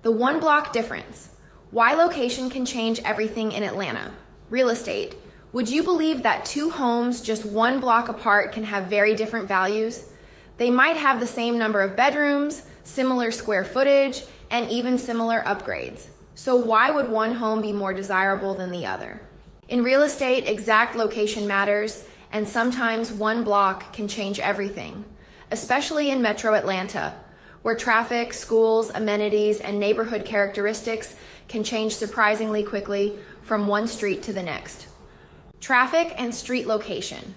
The one block difference. Why location can change everything in Atlanta. Real estate. Would you believe that two homes just one block apart can have very different values? They might have the same number of bedrooms, similar square footage, and even similar upgrades. So why would one home be more desirable than the other? In real estate, exact location matters, and sometimes one block can change everything, especially in Metro Atlanta, where traffic, schools, amenities, and neighborhood characteristics can change surprisingly quickly from one street to the next. Traffic and street location.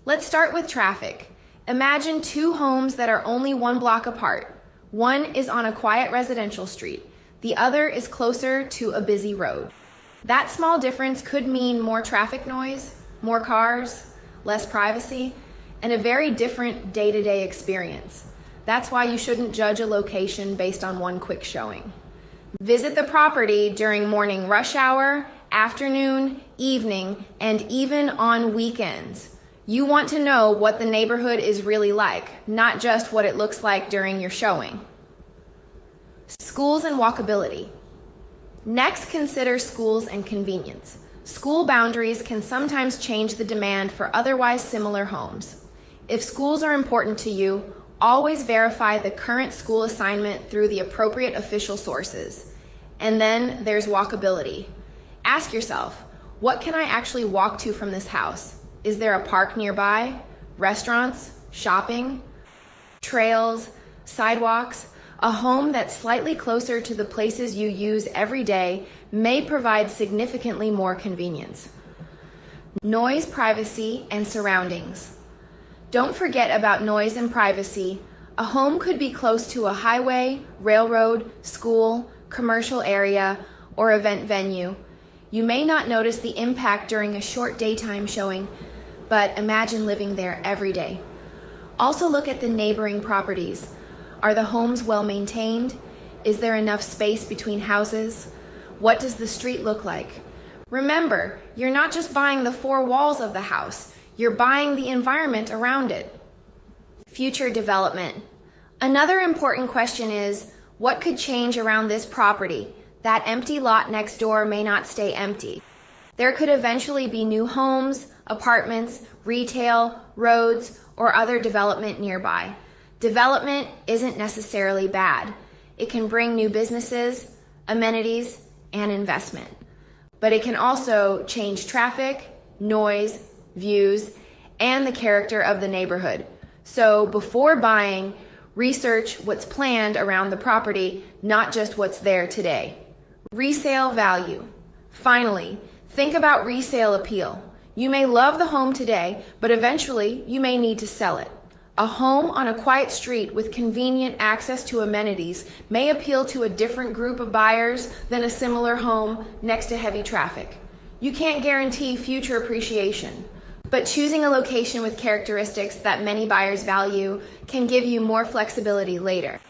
Let's start with traffic. Imagine two homes that are only one block apart. One is on a quiet residential street. The other is closer to a busy road. That small difference could mean more traffic noise, more cars, less privacy, and a very different day-to-day experience. That's why you shouldn't judge a location based on one quick showing. Visit the property during morning rush hour, afternoon, evening, and even on weekends. You want to know what the neighborhood is really like, not just what it looks like during your showing. Schools and walkability. Next, consider schools and convenience. School boundaries can sometimes change the demand for otherwise similar homes. If schools are important to you, always verify the current school assignment through the appropriate official sources. And then there's walkability. Ask yourself, what can I actually walk to from this house? Is there a park nearby? Restaurants? Shopping? Trails? Sidewalks? A home that's slightly closer to the places you use every day may provide significantly more convenience. Noise, privacy, and surroundings. Don't forget about noise and privacy. A home could be close to a highway, railroad, school, commercial area, or event venue. You may not notice the impact during a short daytime showing, but imagine living there every day. Also look at the neighboring properties. Are the homes well maintained? Is there enough space between houses? What does the street look like? Remember, you're not just buying the four walls of the house, you're buying the environment around it. Future development. Another important question is, what could change around this property? That empty lot next door may not stay empty. There could eventually be new homes, apartments, retail, roads, or other development nearby. Development isn't necessarily bad. It can bring new businesses, amenities, and investment. But it can also change traffic, noise, views, and the character of the neighborhood. So before buying, research what's planned around the property, not just what's there today. Resale value. Finally, think about resale appeal. You may love the home today, but eventually you may need to sell it. A home on a quiet street with convenient access to amenities may appeal to a different group of buyers than a similar home next to heavy traffic. You can't guarantee future appreciation, but choosing a location with characteristics that many buyers value can give you more flexibility later.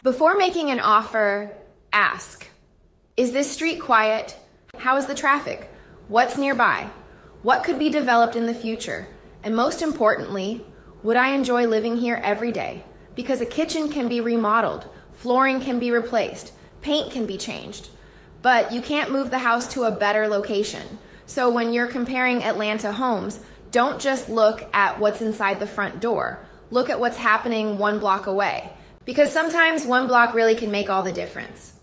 Before making an offer, ask, is this street quiet? How is the traffic? What's nearby? What could be developed in the future? And most importantly, would I enjoy living here every day? Because a kitchen can be remodeled, flooring can be replaced, paint can be changed, but you can't move the house to a better location. So when you're comparing Atlanta homes, don't just look at what's inside the front door. Look at what's happening one block away, because sometimes one block really can make all the difference.